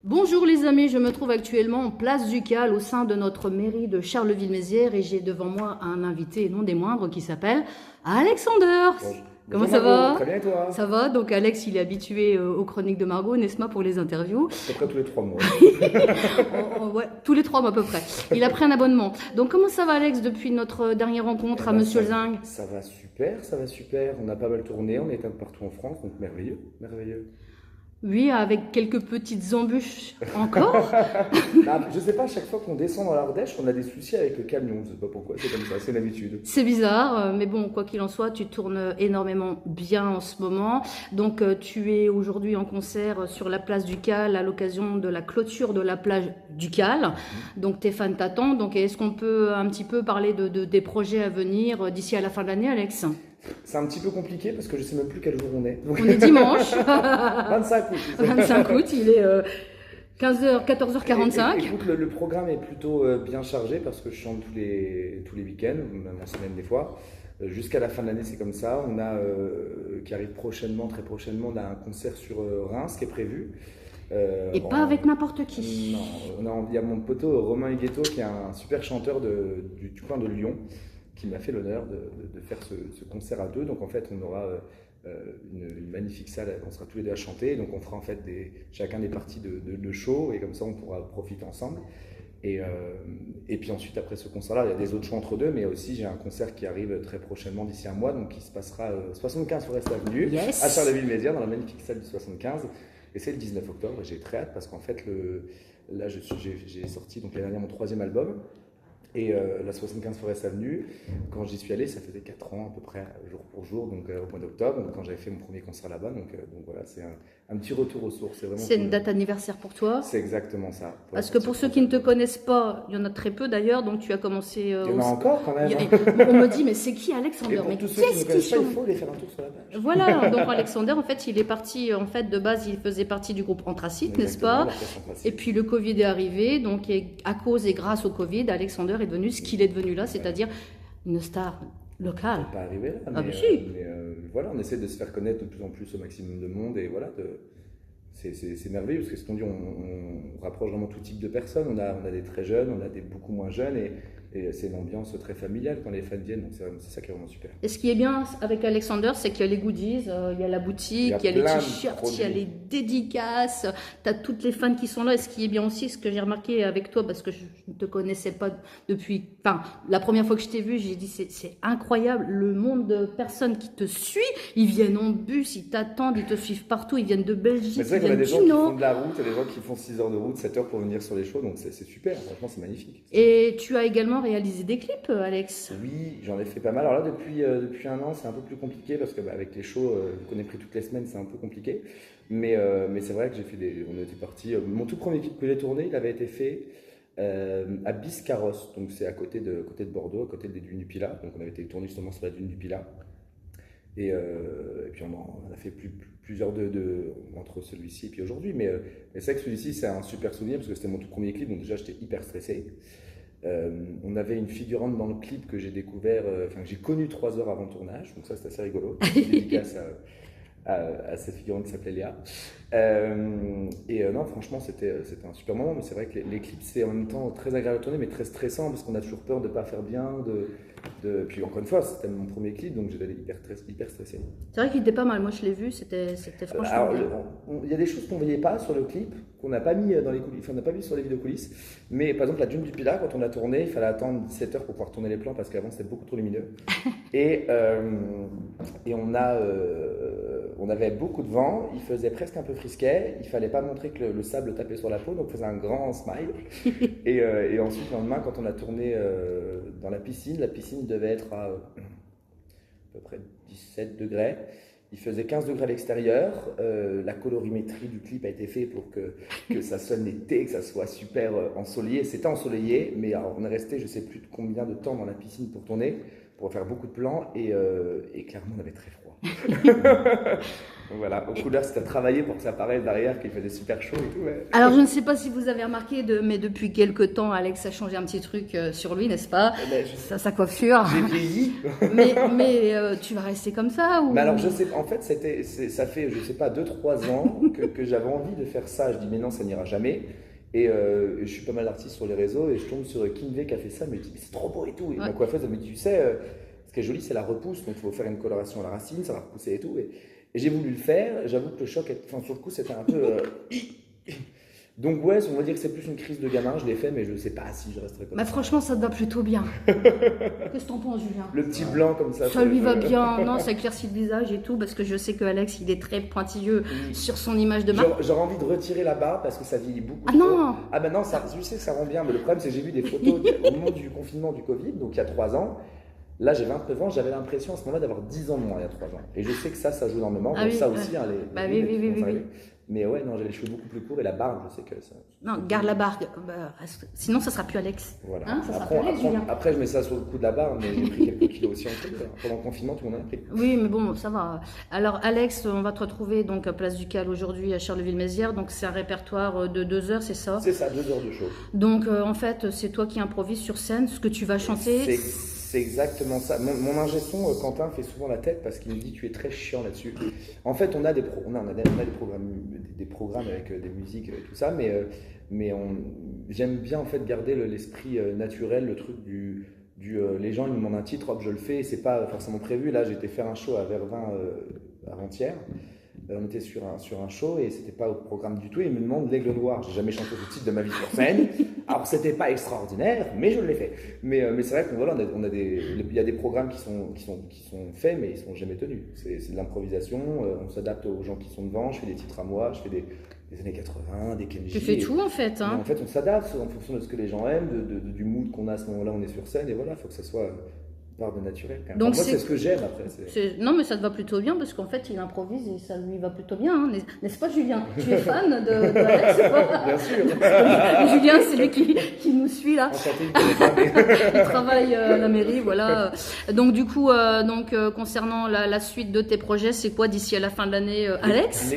Bonjour les amis, je me trouve actuellement en place Ducal au sein de notre mairie de Charleville-Mézières et j'ai devant moi un invité, et non des moindres, qui s'appelle Alexander. Bonjour. Comment Bonjour ça Margot, va? très bien et toi? Ça va, donc Alex il est habitué aux chroniques de Margot, n'est-ce pas, pour les interviews. À peu près tous les 3 mois. Ouais, tous les 3 mois à peu près. Il a pris un abonnement. Donc comment ça va Alex depuis notre dernière rencontre Eh à ben, Monsieur Zing? ça va super, ça va super. On a pas mal tourné, on est un peu partout en France, donc merveilleux, merveilleux. Oui, avec quelques petites embûches encore. Ah, je sais pas, à chaque fois qu'on descend dans l'Ardèche, on a des soucis avec le camion. Je sais pas pourquoi, c'est comme ça, c'est l'habitude. C'est bizarre, mais bon, quoi qu'il en soit, tu tournes énormément bien en ce moment. Donc, tu es aujourd'hui en concert sur la place du Cal à l'occasion de la clôture de la plage du Cal. Donc, tes fans t'attendent. Donc, est-ce qu'on peut un petit peu parler des projets à venir d'ici à la fin de l'année, Alex? C'est un petit peu compliqué parce que je sais même plus quel jour on est. Donc, On est dimanche, 25 août. 25 août, il est 15h, Et- 14h45. Écoute, le programme est plutôt bien chargé parce que je chante tous les week-ends, même en semaine des fois. Jusqu'à la fin de l'année, c'est comme ça. On a, qui arrive prochainement, très prochainement, on a un concert sur Reims qui est prévu. Et pas avec n'importe qui. Non, il y a mon poteau Romain Huguetto qui est un super chanteur du coin de Lyon qui m'a fait l'honneur de faire ce concert à deux. Donc en fait, on aura une magnifique salle, on sera tous les deux à chanter. Donc on fera en fait chacun des parties de show et comme ça on pourra profiter ensemble. Et puis ensuite, après ce concert-là, il y a des autres shows entre deux, mais aussi j'ai un concert qui arrive très prochainement d'ici un mois, donc qui se passera 75 Forest Avenue, Yes. à Charleville-Mézières, dans la magnifique salle du 75. Et c'est le 19 octobre, et j'ai très hâte parce qu'en fait, là, j'ai sorti donc l'année dernière mon 3e album. Et la 75 Forest Avenue, quand j'y suis allé, ça faisait 4 ans à peu près, jour pour jour, donc au mois d'octobre, donc quand j'avais fait mon premier concert là-bas. Donc voilà, c'est un petit retour aux sources, c'est vraiment C'est une cool. date anniversaire pour toi. C'est exactement ça. Parce que pour ceux qui ne te connaissent pas, il y en a très peu d'ailleurs, donc tu as commencé. Il y en a encore quand même. On me dit, mais c'est qui Et Alexander? pour Mais tous ceux qui ne qu'est-ce connaissent qu'ils pas, il sont? faut aller faire un tour sur la page. Voilà, donc Alexander, en fait, il est parti, en fait, de base, il faisait partie du groupe Anthracite, n'est-ce Exactement, pas? l'orchestre classique. Et puis le Covid est arrivé, donc à cause et grâce au Covid, Alexander est devenu ce qu'il est devenu là, c'est-à-dire une star locale. Pas arrivé là, Ah, mais, bah si. voilà, on essaie de se faire connaître de plus en plus au maximum de monde et voilà, c'est merveilleux parce que ce qu'on dit, on rapproche vraiment tout type de personnes. On a des très jeunes, on a des beaucoup moins jeunes et c'est une ambiance très familiale quand les fans viennent, donc c'est ça qui est vraiment super. Et ce qui est bien avec Alexander, c'est qu'il y a les goodies, il y a la boutique, il y a les plein de t-shirts, il y a produits. les dédicaces, tu as toutes les fans qui sont là. Et ce qui est bien aussi, ce que j'ai remarqué avec toi, parce que je ne te connaissais pas depuis. Enfin, la première fois que je t'ai vu, j'ai dit c'est incroyable le nombre de personnes qui te suivent. Ils viennent en bus, ils t'attendent, ils te suivent partout, ils viennent de Belgique, Mais c'est ils vrai qu'on a viennent des du gens qui font Nord. de la route et des gens qui font 6 heures de route, 7 heures pour venir sur les shows, donc c'est super, franchement c'est magnifique. Et tu as également réalisé des clips, Alex. Oui, j'en ai fait pas mal. Alors là, depuis un an, c'est un peu plus compliqué parce que avec les shows qu'on est pris toutes les semaines, c'est un peu compliqué. Mais c'est vrai que on était parti. Mon tout premier clip que j'ai tourné, il avait été fait à Biscarrosse, donc c'est côté de Bordeaux, à côté des dunes du Pilat. Donc on avait été tourné justement sur la dune du Pilat. Et puis on a fait plusieurs entre celui-ci et puis aujourd'hui. Mais c'est vrai que celui-ci, c'est un super souvenir parce que c'était mon tout premier clip, donc déjà j'étais hyper stressé. On avait une figurante dans le clip que j'ai découvert, que j'ai connu 3 heures avant le tournage, donc ça c'était assez rigolo. Dédicace à cette figurante qui s'appelait Léa. Non, franchement, c'était un super moment, mais c'est vrai que les clips, c'est en même temps très agréable à tourner, mais très stressant parce qu'on a toujours peur de ne pas faire bien. Puis encore une fois, c'était mon premier clip, donc j'étais hyper stressé. C'est vrai qu'il était pas mal, moi je l'ai vu, c'était franchement Alors, bien. il y a des choses qu'on ne voyait pas sur le clip, qu'on n'a pas mis dans les coulisses, enfin, on n'a pas mis sur les vidéos coulisses. Mais par exemple, la dune du Pilat, quand on l'a tournée, il fallait attendre 17 heures pour pouvoir tourner les plans parce qu'avant c'était beaucoup trop lumineux. Et, et on avait beaucoup de vent, il faisait presque un peu frisquet, il fallait pas montrer que le sable tapait sur la peau, donc on faisait un grand smile. Et ensuite, le lendemain, quand on a tourné dans la piscine devait être à peu près 17 degrés. Il faisait 15 degrés à l'extérieur. La colorimétrie du clip a été faite pour que ça sonne l'été, que ça soit super ensoleillé. C'était ensoleillé, mais alors, on est resté je ne sais plus combien de temps dans la piscine pour tourner, pour faire beaucoup de plans, et clairement on avait très froid. Donc voilà, aux couleurs, c'était à travailler pour que ça paraisse derrière, qu'il faisait super chaud et tout. Ouais. Alors, je ne sais pas si vous avez remarqué, mais depuis quelques temps, Alex a changé un petit truc sur lui, n'est-ce pas? Sa coiffure. J'ai vieilli. Mais tu vas rester comme ça ou... Mais alors, je sais, en fait, ça fait, je sais pas, 2-3 ans que j'avais envie de faire ça. Je dis, mais non, ça n'ira jamais. Et je suis pas mal d'artistes sur les réseaux et je tombe sur Kinvey qui a fait ça. Elle me dit, mais c'est trop beau et tout. Et ma coiffeuse, elle me dit, tu sais, ce qui est joli, c'est la repousse. Donc, il faut faire une coloration à la racine, ça va repousser et tout. Et j'ai voulu le faire. J'avoue que le choc, enfin, sur le coup, c'était un peu. Donc, ouais, on va dire que c'est plus une crise de gamin. Je l'ai fait, mais je ne sais pas si je resterai comme ça. Franchement, ça te va plutôt bien. Qu'est-ce que t'en penses, Julien? Le petit blanc comme ça. Ça lui va bien. Non, ça éclaircit le visage et tout, parce que je sais que Alex, il est très pointilleux sur son image de marque. J'aurais envie de retirer la barbe parce que ça vieillit beaucoup. Ah non! Ah ben non, ça, je sais que ça rend bien, mais le problème, c'est que j'ai vu des photos au moment du confinement du Covid, donc il y a 3 ans. Là, j'ai 29 ans, j'avais l'impression à ce moment-là d'avoir 10 ans de moins il y a 3 ans. Et je sais que ça joue énormément. Ah donc oui, ça aussi, hein, oui. Mais ouais, non, j'avais les cheveux beaucoup plus courts et la barbe, je sais que ça. Non, garde la barbe. Sinon, ça sera plus Alex. Voilà. Hein, ça sera plus Alex, Julien. Après, je mets ça sur le coup de la barbe, mais j'ai pris quelques kilos aussi en plus. Pendant le confinement, tout le monde en a pris. Oui, mais bon, ça va. Alors, Alex, on va te retrouver donc à Place du Cal aujourd'hui à Charleville-Mézières. Donc, c'est un répertoire de 2 heures, c'est ça? C'est ça, 2 heures de show. Donc, en fait, c'est toi qui improvises sur scène. Ce que tu vas chanter. C'est exactement ça. Mon ingé son, Quentin, fait souvent la tête parce qu'il me dit tu es très chiant là-dessus. En fait, on a des programmes avec des musiques et tout ça, mais j'aime bien en fait garder l'esprit naturel, le truc les gens ils me demandent un titre, hop je le fais, c'est pas forcément prévu. Là, j'étais faire un show à Vervins avant-hier. On était sur un show et c'était pas au programme du tout. Et il me demande l'Aigle Noir. J'ai jamais chanté ce titre de ma vie sur scène. Alors c'était pas extraordinaire, mais je l'ai fait. Mais c'est vrai qu'on il y a des programmes qui sont faits, mais ils sont jamais tenus. C'est de l'improvisation. On s'adapte aux gens qui sont devant. Je fais des titres à moi. Je fais des années 80, des Kenji. Tu fais tout en fait. Hein. En fait, on s'adapte en fonction de ce que les gens aiment, du mood qu'on a à ce moment-là. On est sur scène et voilà, il faut que ça soit part de naturel. Quand même. Donc moi, c'est ce que j'aime après. Non, mais ça te va plutôt bien parce qu'en fait, il improvise et ça lui va plutôt bien. Hein. N'est-ce pas, Julien? Tu es fan de Alex? Bien sûr. Julien, c'est lui qui nous suit là. Il travaille à la mairie, voilà. Donc, du coup, concernant la suite de tes projets, c'est quoi d'ici à la fin de l'année, Alex?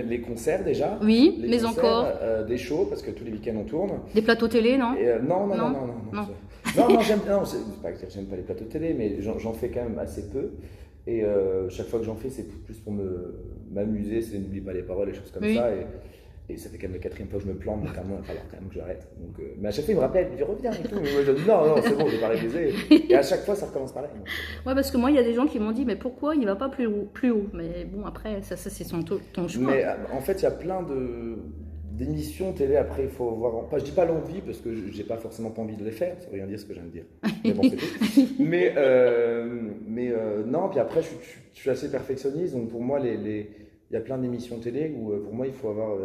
Les concerts déjà. Oui, les mais concerts, encore. Des shows parce que tous les week-ends on tourne. Des plateaux télé, non? Non. Non, c'est pas que j'aime pas les plateaux de télé, mais j'en fais quand même assez peu. Et chaque fois que j'en fais, c'est plus pour m'amuser, c'est n'oublie pas les paroles, les choses comme ça. Et ça fait quand même la 4e fois que je me plante, donc à moi, il va falloir quand même que j'arrête. Donc, mais à chaque fois, il me rappelle, il dit reviens et tout. Mais moi, je dis non, c'est bon, j'ai pas révisé. Et à chaque fois, ça recommence pareil. Ouais, parce que moi, il y a des gens qui m'ont dit, mais pourquoi il va pas plus haut? Mais bon, après, ça c'est ton choix. Mais en fait, il y a plein d'émissions télé. Après, il faut voir. Je dis pas l'envie parce que j'ai pas forcément pas envie de les faire. Ça veut rien dire ce que je viens de dire. Mais bon, c'est tout. mais non. Puis après, je suis assez perfectionniste. Donc pour moi, il y a plein d'émissions télé où pour moi, il faut avoir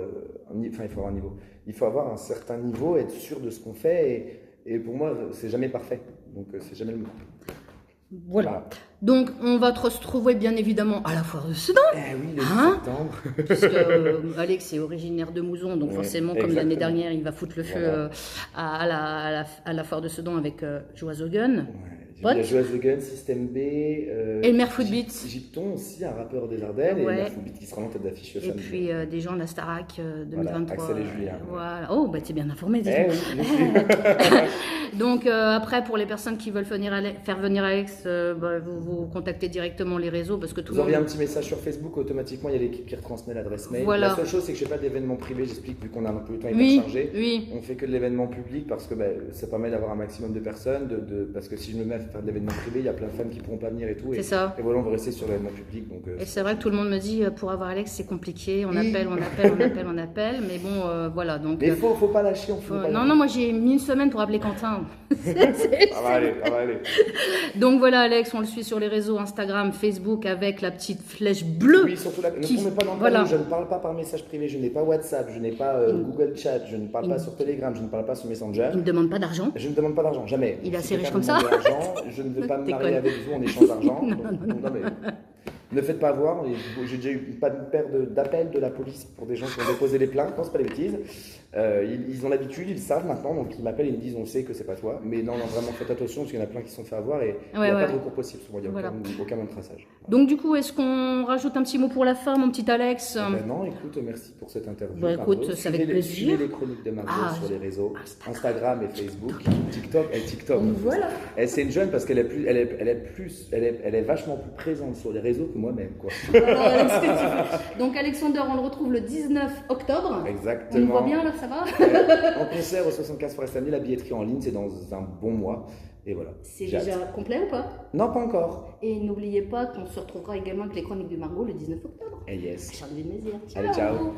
un niveau. Il faut avoir un certain niveau, être sûr de ce qu'on fait. Et pour moi, c'est jamais parfait. Donc c'est jamais le moment. Voilà. Donc, on va te retrouver bien évidemment à la foire de Sedan. Eh oui, le 10 septembre. Puisque Alex est originaire de Mouzon, donc forcément, comme l'année dernière, il va foutre le feu à la foire de Sedan avec Joaz Hogan. Ouais, Joaz Hogan, System B. Elmer Footbeat. Gipton aussi, un rappeur des Ardennes. Et Elmer Footbeat qui sera en tête d'affiche. Et puis des gens de la Starac 2023. Axel et Julien. Voilà. Oh, bah t'es bien informé. Donc après, pour les personnes qui veulent faire venir Alex, vous contactez directement les réseaux parce que vous envoyez un petit message sur Facebook, automatiquement il y a l'équipe qui retransmet l'adresse mail. Voilà. La seule chose, c'est que je n'ai pas d'événement privé, j'explique, vu qu'on a un peu le temps hyper chargé. Oui. On fait que de l'événement public parce que ça permet d'avoir un maximum de personnes. Parce que si je me mets à faire de l'événement privé, il y a plein de femmes qui ne pourront pas venir et tout. C'est ça. Et voilà, on va rester sur l'événement public. Donc, et c'est vrai que tout le monde me dit pour avoir Alex, c'est compliqué. On appelle. Mais bon, voilà. Donc, mais il ne faut pas lâcher. Non, moi j'ai mis une semaine pour appeler Quentin. Ça va aller. Donc voilà, Alex, on le suit sur les réseaux Instagram, Facebook avec la petite flèche bleue. Oui, surtout là. Ne tournez pas dans le panneau. Je ne parle pas par message privé. Je n'ai pas WhatsApp. Je n'ai pas Google Chat. Je ne parle pas sur Telegram. Je ne parle pas sur Messenger. Il ne demande pas d'argent. Je ne demande pas d'argent, jamais. Il est assez riche comme ça. Je ne veux pas me marier avec vous en échange d'argent. Non. Ne faites pas avoir. J'ai déjà eu pas de paire d'appels de la police pour des gens qui ont déposé les plaintes. Non, c'est pas des bêtises. Ils ont l'habitude, ils le savent maintenant, donc ils m'appellent et ils me disent on sait que c'est pas toi. Mais non, vraiment faites attention parce qu'il y en a plein qui se sont fait avoir et il n'y a pas de recours possible. Il n'y a aucun moyen de traçage. Donc du coup, est-ce qu'on rajoute un petit mot pour la fin, mon petit Alex? Non, écoute, merci pour cette interview. Écoute, c'est avec plaisir. Suivez les chroniques de Margot sur les réseaux, Instagram et Facebook, TikTok. Voilà. C'est une jeune parce qu'elle est vachement plus présente sur les réseaux que moi-même, quoi. Donc Alexander, on le retrouve le 19 octobre. Exactement. On me voit bien là, ça va? En concert au 75 Forest Avenue, la billetterie en ligne, c'est dans un bon mois. Et voilà. C'est déjà complet ou pas? Non, pas encore. Et n'oubliez pas qu'on se retrouvera également avec les chroniques de Margot le 19 octobre. Et yes. Charles Mézières. Allez, ciao.